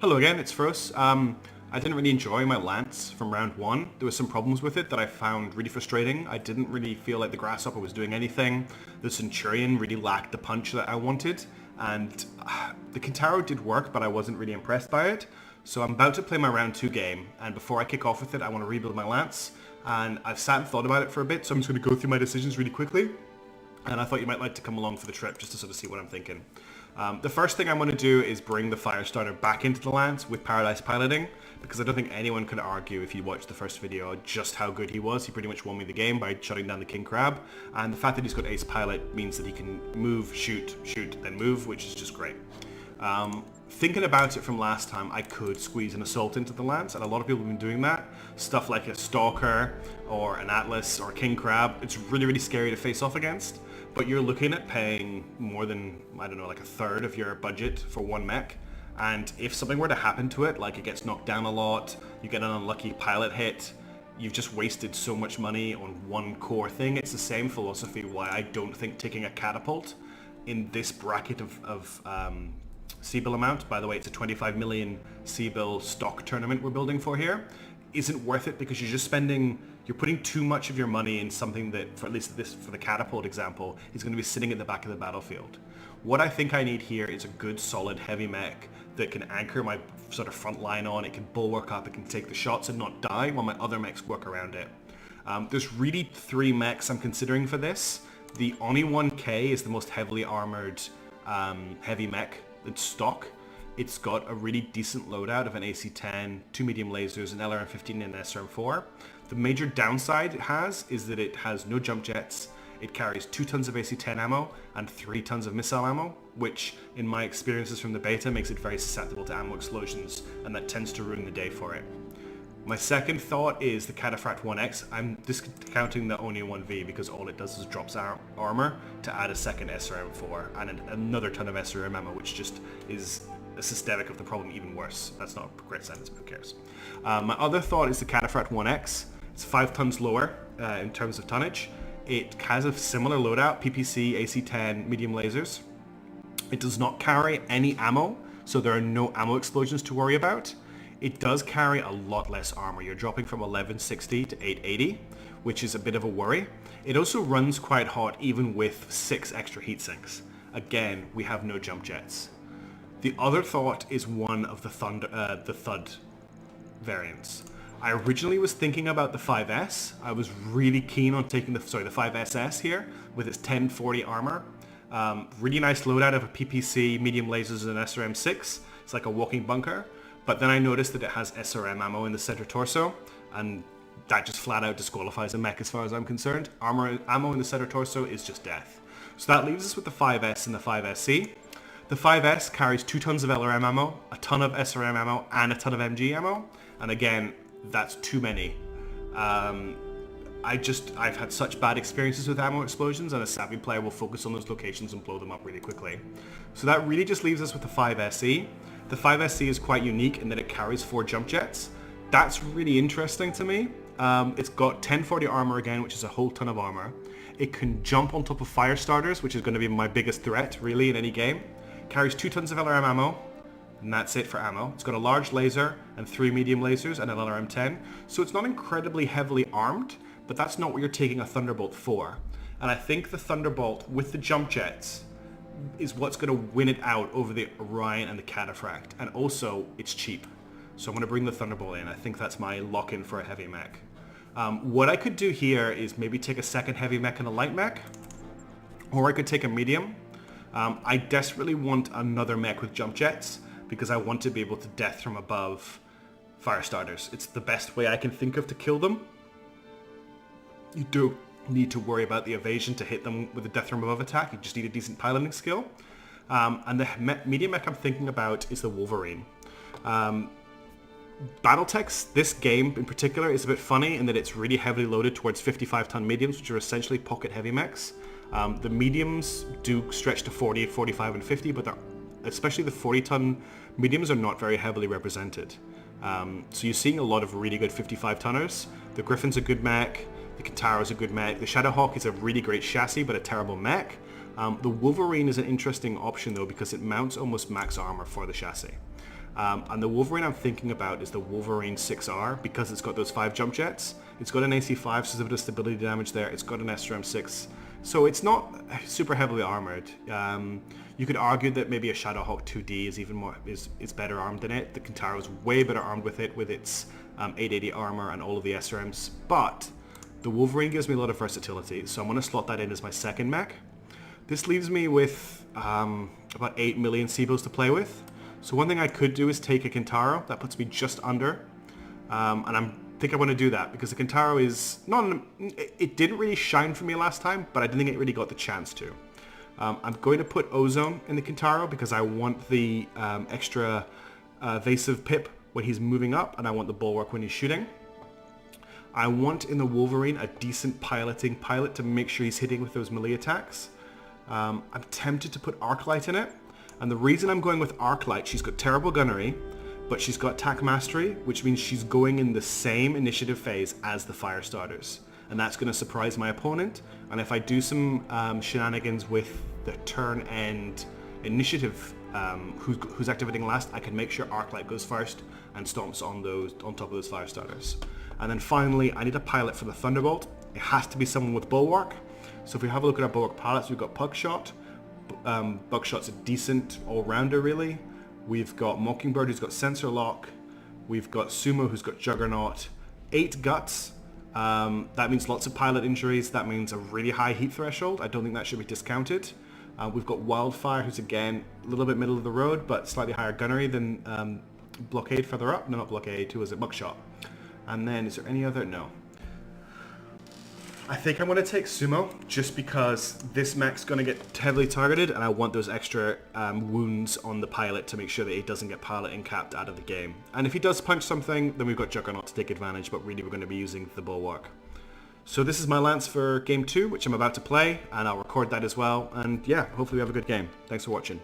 Hello again, it's Frost. I didn't really enjoy my Lance from round one. There were some problems with it that I found really frustrating. I didn't really feel like the Grasshopper was doing anything. The Centurion really lacked the punch that I wanted. And the Kintaro did work, but I wasn't really impressed by it. So I'm about to play my round two game, and before I kick off with it, I want to rebuild my Lance. And I've sat and thought about it for a bit, so I'm just going to go through my decisions really quickly. And I thought you might like to come along for the trip just to sort of see what I'm thinking. The first thing I'm going to do is bring the Firestarter back into the Lance with Paradise Piloting, because I don't think anyone could argue if you watched the first video just how good he was. He pretty much won me the game by shutting down the King Crab, and the fact that he's got Ace Pilot means that he can move, shoot, then move, which is just great. Thinking about it from last time, I could squeeze an Assault into the Lance, and a lot of people have been doing that. Stuff like a Stalker, or an Atlas, or a King Crab. It's really, really scary to face off against, but you're looking at paying more than, I don't know, like a third of your budget for one mech. And if something were to happen to it, like it gets knocked down a lot, you get an unlucky pilot hit, you've just wasted so much money on one core thing. It's the same philosophy why I don't think taking a Catapult in this bracket of C-bill amount, by the way, it's a 25 million C-bill stock tournament we're building for here, isn't worth it, because you're putting too much of your money in something that, for at least this, for the Catapult example, is going to be sitting at the back of the battlefield. What I think I need here is a good solid heavy mech that can anchor my sort of front line on, it can bulwark up, it can take the shots and not die while my other mechs work around it. There's really three mechs I'm considering for this. The Oni 1K is the most heavily armored heavy mech that's stock. It's got a really decent loadout of an AC-10, 2 medium lasers, an LRM-15 and an SRM-4. The major downside it has is that it has no jump jets. It carries 2 tons of AC-10 ammo and 3 tons of missile ammo, which in my experiences from the beta makes it very susceptible to ammo explosions, and that tends to ruin the day for it. My second thought is the Cataphract 1X. I'm discounting the Oni 1V because all it does is drops our armor to add a second SRM-4 and another ton of SRM ammo, which just is a systemic of the problem even worse. That's not a great sentence, but who cares? My other thought is the Cataphract 1X. It's 5 tons lower in terms of tonnage. It has a similar loadout, PPC, AC-10, medium lasers. It does not carry any ammo, so there are no ammo explosions to worry about. It does carry a lot less armor. You're dropping from 1160 to 880, which is a bit of a worry. It also runs quite hot even with 6 extra heat sinks. Again, we have no jump jets. The other thought is one of the Thud variants. I originally was thinking about the 5S. I was really keen on taking the 5SS here with its 1040 armor. Really nice loadout of a PPC, medium lasers, and an SRM-6. It's like a walking bunker. But then I noticed that it has SRM ammo in the center torso, and that just flat out disqualifies a mech as far as I'm concerned. Ammo in the center torso is just death. So that leaves us with the 5S and the 5SC. The 5S carries 2 tons of LRM ammo, a ton of SRM ammo, and a ton of MG ammo. And again, that's too many. I've had such bad experiences with ammo explosions, and a savvy player will focus on those locations and blow them up really quickly. So that really just leaves us with the 5SE. The 5SC is quite unique in that it carries 4 jump jets. That's really interesting to me. It's got 1040 armor again, which is a whole ton of armor. It can jump on top of fire starters, which is going to be my biggest threat really in any game. Carries 2 tons of LRM ammo, and that's it for ammo. It's got a large laser and 3 medium lasers and an LRM-10. So it's not incredibly heavily armed, but that's not what you're taking a Thunderbolt for. And I think the Thunderbolt with the jump jets is what's going to win it out over the Orion and the Cataphract. And also, it's cheap. So I'm going to bring the Thunderbolt in. I think that's my lock-in for a heavy mech. What I could do here is maybe take a second heavy mech and a light mech. Or I could take a medium. I desperately want another mech with jump jets, because I want to be able to death from above fire starters. It's the best way I can think of to kill them. You don't need to worry about the evasion to hit them with a death from above attack. You just need a decent piloting skill. And the medium mech I'm thinking about is the Wolverine. Battletech's, this game in particular, is a bit funny in that it's really heavily loaded towards 55-ton mediums, which are essentially pocket heavy mechs. The mediums do stretch to 40, 45, and 50, but especially the 40-ton mediums are not very heavily represented. So you're seeing a lot of really good 55-tonners. The Griffin's a good mech. The Kintaro's a good mech. The Shadowhawk is a really great chassis, but a terrible mech. The Wolverine is an interesting option though, because it mounts almost max armor for the chassis. And the Wolverine I'm thinking about is the Wolverine 6R because it's got those 5 jump jets. It's got an AC5, so there's a bit of stability damage there. It's got an SRM6. So it's not super heavily armored. You could argue that maybe a Shadowhawk 2D is even more is better armed than it. The Kintaro is way better armed with it, with its 880 armor and all of the SRMs. But the Wolverine gives me a lot of versatility, so I'm going to slot that in as my second mech. This leaves me with about 8 million Seabos to play with. So one thing I could do is take a Kintaro. That puts me just under. And I think I want to do that because the Kintaro is not... It didn't really shine for me last time, but I didn't think it really got the chance to. I'm going to put Ozone in the Kintaro because I want the extra evasive pip when he's moving up, and I want the bulwark when he's shooting. I want in the Wolverine a decent piloting pilot to make sure he's hitting with those melee attacks. I'm tempted to put Arclight in it, and the reason I'm going with Arclight, she's got terrible gunnery, but she's got tack mastery, which means she's going in the same initiative phase as the fire starters, and that's going to surprise my opponent. And if I do some shenanigans with the turn end initiative, who's activating last, I can make sure Arclight goes first and stomps on top of those fire starters. And then finally, I need a pilot for the Thunderbolt. It has to be someone with Bulwark. So if we have a look at our Bulwark pilots, we've got Buckshot. Buckshot's a decent all-rounder, really. We've got Mockingbird, who's got Sensor Lock. We've got Sumo, who's got Juggernaut. 8 Guts. That means lots of pilot injuries. That means a really high heat threshold. I don't think that should be discounted. We've got Wildfire, who's again a little bit middle of the road, but slightly higher gunnery than Blockade further up. No, not Blockade, who was it? Buckshot. And then, is there any other? No. I think I'm going to take Sumo just because this mech's going to get heavily targeted and I want those extra wounds on the pilot to make sure that he doesn't get pilot and capped out of the game. And if he does punch something, then we've got Juggernaut to take advantage, but really we're going to be using the Bulwark. So this is my lance for game 2, which I'm about to play, and I'll record that as well. And yeah, hopefully we have a good game. Thanks for watching.